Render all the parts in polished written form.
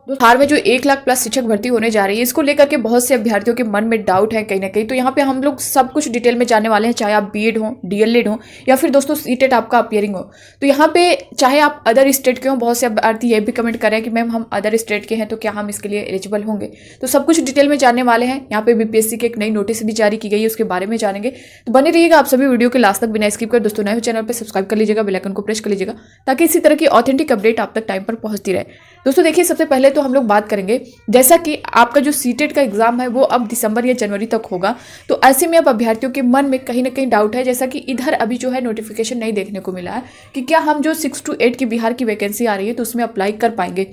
बिहार में जो 1 लाख प्लस शिक्षक भर्ती होने जा रही है, इसको लेकर के बहुत से अभ्यर्थियों के मन में डाउट है कहीं ना कहीं। तो यहाँ पे हम लोग सब कुछ डिटेल में जानने वाले हैं, चाहे आप बीएड हो, डीएलएड हो, या फिर दोस्तों सीटेट आपका अपियरिंग हो। तो यहाँ पे चाहे आप अदर स्टेट के हो, बहुत से अभ्यर्थी ये भी कमेंट कर रहे हैं कि मैम हम अदर स्टेट के हैं तो क्या हम इसके लिए एलिजिबल होंगे। तो सब कुछ डिटेल में जानने वाले हैं। यहाँ पे बीपीएससी की एक नई नोटिस भी जारी की गई है, उसके बारे में जानेंगे। तो बने रहिएगा आप सभी वीडियो के लास्ट तक बिना स्किप कर। दोस्तों नए हो चैनल पर सब्सक्राइब कर लीजिएगा, बेल आइकन को प्रेस कर लीजिएगा, ताकि इसी तरह की ऑथेंटिक अपडेट आप तक टाइम पर पहुंचती रहे। दोस्तों देखिए, सबसे पहले तो हम लोग बात करेंगे, जैसा कि आपका जो सीटेट का एग्जाम है वो अब दिसंबर या जनवरी तक होगा। तो ऐसे में अब अभ्यर्थियों के मन में कहीं ना कहीं डाउट है, जैसा कि इधर अभी जो है नोटिफिकेशन नहीं देखने को मिला है कि क्या हम जो 6 to 8 की बिहार की वैकेंसी आ रही है तो उसमें अप्लाई कर पाएंगे।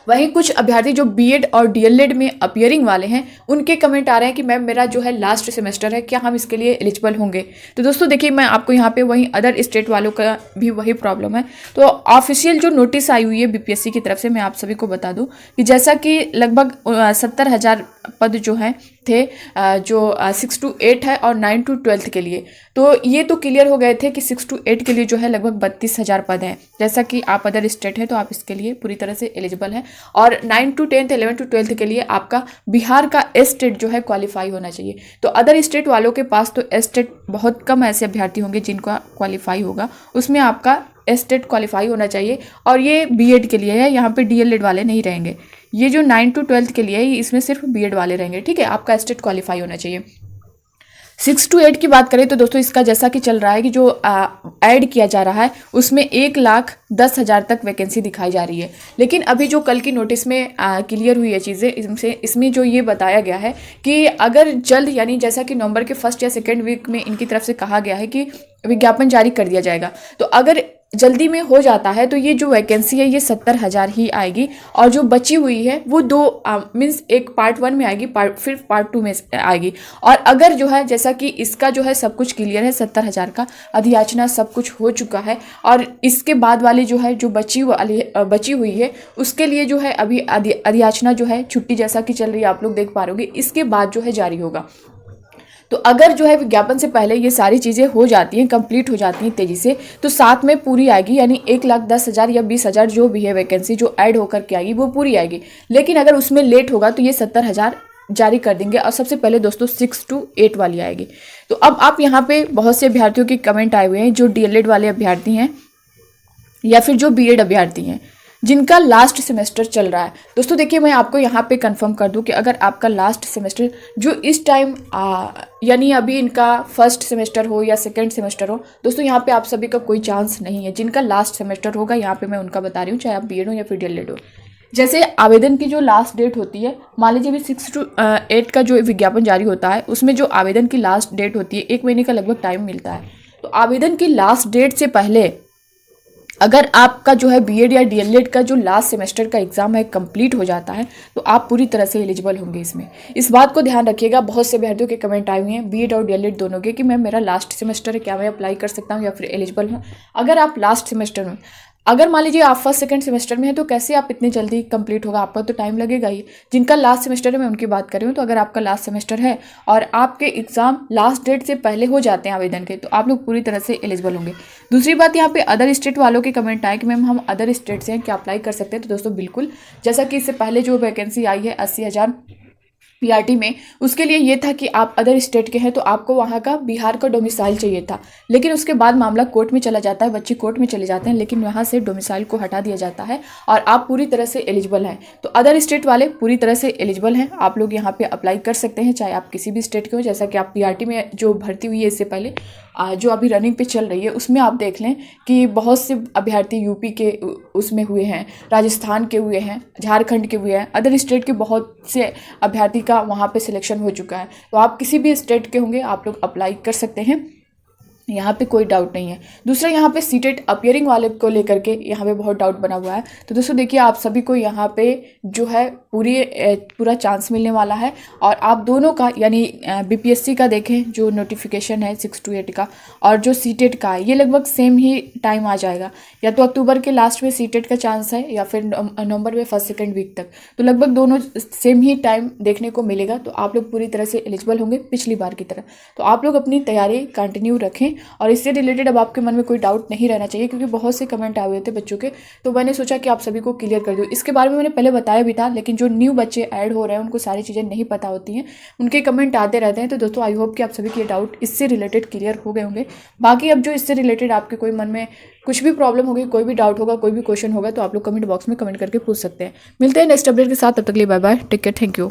वहीं कुछ अभ्यर्थी जो बीएड और डीएलएड में अपियरिंग वाले हैं, उनके कमेंट आ रहे हैं कि मैम मेरा जो है लास्ट सेमेस्टर है, क्या हम इसके लिए एलिजिबल होंगे। तो दोस्तों देखिए, मैं आपको यहाँ पे वहीं अदर स्टेट वालों का भी वही प्रॉब्लम है। तो ऑफिशियल जो नोटिस आई हुई है बीपीएससी की तरफ से, मैं आप सभी को बता दूं कि जैसा कि लगभग 70,000 पद जो हैं थे, जो 6 to 8 है और 9 to 12 के लिए, तो ये तो क्लियर हो गए थे कि 6 to 8 के लिए जो है लगभग 32,000 पद हैं। जैसा कि आप अदर स्टेट हैं तो आप इसके लिए पूरी तरह से एलिजिबल हैं। और 9 to 10, 11 to 12 के लिए आपका बिहार का स्टेट जो है क्वालिफाई होना चाहिए। तो अदर स्टेट वालों के पास तो स्टेट बहुत कम ऐसे अभ्यर्थी होंगे जिनका क्वालिफाई होगा, उसमें आपका स्टेट क्वालिफाई होना चाहिए। और ये बीएड के लिए है, यहाँ पे डीएलएड वाले नहीं रहेंगे। ये जो 9 to 12 के लिए है, इसमें सिर्फ बीएड वाले रहेंगे, ठीक है। आपका स्टेट क्वालिफाई होना चाहिए। 6 to 8 की बात करें तो दोस्तों इसका जैसा कि चल रहा है कि जो ऐड किया जा रहा है उसमें 1,10,000 तक वैकेंसी दिखाई जा रही है। लेकिन अभी जो कल की नोटिस में क्लियर हुई है चीज़ें, इसमें जो ये बताया गया है कि अगर जल्द, यानी जैसा कि नवंबर के फर्स्ट या सेकेंड वीक में इनकी तरफ से कहा गया है कि विज्ञापन जारी कर दिया जाएगा, तो अगर जल्दी में हो जाता है तो ये जो वैकेंसी है ये 70,000 ही आएगी। और जो बची हुई है वो दो मीन्स एक पार्ट 1 में आएगी, फिर पार्ट 2 में आएगी। और अगर जो है, जैसा कि इसका जो है सब कुछ क्लियर है, 70,000 का अधियाचना सब कुछ हो चुका है, और इसके बाद वाली जो है जो बची हुई है उसके लिए जो है अभी अधियाचना जो है छुट्टी जैसा कि चल रही है, आप लोग देख पा रहे होंगे, इसके बाद जो है जारी होगा। तो अगर जो है विज्ञापन से पहले ये सारी चीज़ें हो जाती हैं, कंप्लीट हो जाती हैं तेज़ी से, तो साथ में पूरी आएगी, यानी 1,10,000 या 20,000 जो भी है वैकेंसी जो ऐड होकर के आएगी वो पूरी आएगी। लेकिन अगर उसमें लेट होगा तो ये 70,000 जारी कर देंगे, और सबसे पहले दोस्तों 6 to 8 वाली आएगी। तो अब आप यहाँ पे बहुत से अभ्यर्थियों के कमेंट आए हुए हैं, जो डीएलएड वाले अभ्यर्थी हैं या फिर जो बीएड अभ्यर्थी हैं जिनका लास्ट सेमेस्टर चल रहा है। दोस्तों देखिए, मैं आपको यहाँ पे कंफर्म कर दूं कि अगर आपका लास्ट सेमेस्टर जो इस टाइम यानी अभी इनका फर्स्ट सेमेस्टर हो या सेकंड सेमेस्टर हो, दोस्तों यहाँ पे आप सभी का कोई चांस नहीं है। जिनका लास्ट सेमेस्टर होगा, यहाँ पे मैं उनका बता रही हूँ, चाहे आप बीएड हो या फिर डीएलएड हो। जैसे आवेदन की जो लास्ट डेट होती है, मान लीजिए भी 6 to 8 का जो विज्ञापन जारी होता है, उसमें जो आवेदन की लास्ट डेट होती है 1 महीने का लगभग टाइम मिलता है। तो आवेदन की लास्ट डेट से पहले अगर आपका जो है बीएड या डीएलएड का जो लास्ट सेमेस्टर का एग्जाम है कंप्लीट हो जाता है, तो आप पूरी तरह से एलिजिबल होंगे इसमें। इस बात को ध्यान रखिएगा। बहुत से अभ्यर्थियों के कमेंट आए हुए हैं बीएड और डीएलएड दोनों के कि मैम मेरा लास्ट सेमेस्टर है, क्या मैं अप्लाई कर सकता हूँ या फिर एलिजिबल हूँ। अगर आप लास्ट सेमेस्टर में, अगर मान लीजिए आप फर्स्ट सेकंड सेमेस्टर में है, तो कैसे आप इतनी जल्दी कंप्लीट होगा, आपका तो टाइम लगेगा ही। जिनका लास्ट सेमेस्टर है मैं उनकी बात कर रही हूँ। तो अगर आपका लास्ट सेमेस्टर है और आपके एग्जाम लास्ट डेट से पहले हो जाते हैं आवेदन के, तो आप लोग पूरी तरह से एलिजिबल होंगे। दूसरी बात, यहाँ पे अदर स्टेट वालों के कमेंट आए कि मैम हम अदर स्टेट से हैं, क्या अप्लाई कर सकते हैं। तो दोस्तों बिल्कुल, जैसा कि इससे पहले जो वैकेंसी आई है 80,000 पीआरटी में, उसके लिए ये था कि आप अदर स्टेट के हैं तो आपको वहाँ का बिहार का डोमिसाइल चाहिए था। लेकिन उसके बाद मामला कोर्ट में चला जाता है, बच्चे कोर्ट में चले जाते हैं, लेकिन वहाँ से डोमिसाइल को हटा दिया जाता है और आप पूरी तरह से एलिजिबल हैं। तो अदर स्टेट वाले पूरी तरह से एलिजिबल हैं, आप लोग यहाँ पे अप्लाई कर सकते हैं, चाहे आप किसी भी स्टेट के हो। जैसा कि आप पीआरटी में जो भर्ती हुई है इससे पहले, जो अभी रनिंग पे चल रही है, उसमें आप देख लें कि बहुत से अभ्यर्थी यूपी के उसमें हुए हैं, राजस्थान के हुए हैं, झारखंड के हुए हैं, अदर स्टेट के बहुत से अभ्यर्थी का वहाँ पे सिलेक्शन हो चुका है। तो आप किसी भी स्टेट के होंगे, आप लोग अप्लाई कर सकते हैं, यहाँ पे कोई डाउट नहीं है। दूसरा, यहाँ पे सीटेट अपियरिंग वाले को लेकर के यहाँ पे बहुत डाउट बना हुआ है। तो दोस्तों देखिए, आप सभी को यहाँ पे जो है पूरा चांस मिलने वाला है। और आप दोनों का, यानी बीपीएससी का देखें जो नोटिफिकेशन है 6 to 8 का, और जो सीटेट का है, ये लगभग सेम ही टाइम आ जाएगा। या तो अक्टूबर के लास्ट में सीटेट का चांस है या फिर नवंबर में फर्स्ट सेकेंड वीक तक। तो लगभग दोनों सेम ही टाइम देखने को मिलेगा। तो आप लोग पूरी तरह से एलिजिबल होंगे पिछली बार की तरह। तो आप लोग अपनी तैयारी कंटिन्यू रखें और इससे रिलेटेड अब आपके मन में कोई डाउट नहीं रहना चाहिए, क्योंकि बहुत से कमेंट आए हुए थे बच्चों के, तो मैंने सोचा कि आप सभी को क्लियर कर दूँ। इसके बारे में मैंने पहले बताया भी था, लेकिन जो न्यू बच्चे ऐड हो रहे हैं उनको सारी चीज़ें नहीं पता होती हैं, उनके कमेंट आते रहते हैं। तो दोस्तों आई होप कि आप सभी के डाउट इससे रिलेटेड क्लियर हो गए होंगे। बाकी अब जो इससे रिलेटेड आपके कोई मन में कुछ भी प्रॉब्लम होगी, कोई भी डाउट होगा, कोई भी क्वेश्चन होगा, तो आप लोग कमेंट बॉक्स में कमेंट करके पूछ सकते हैं। मिलते हैं नेक्स्ट अपडेट के साथ, तब तक के लिए bye bye, take care, thank you.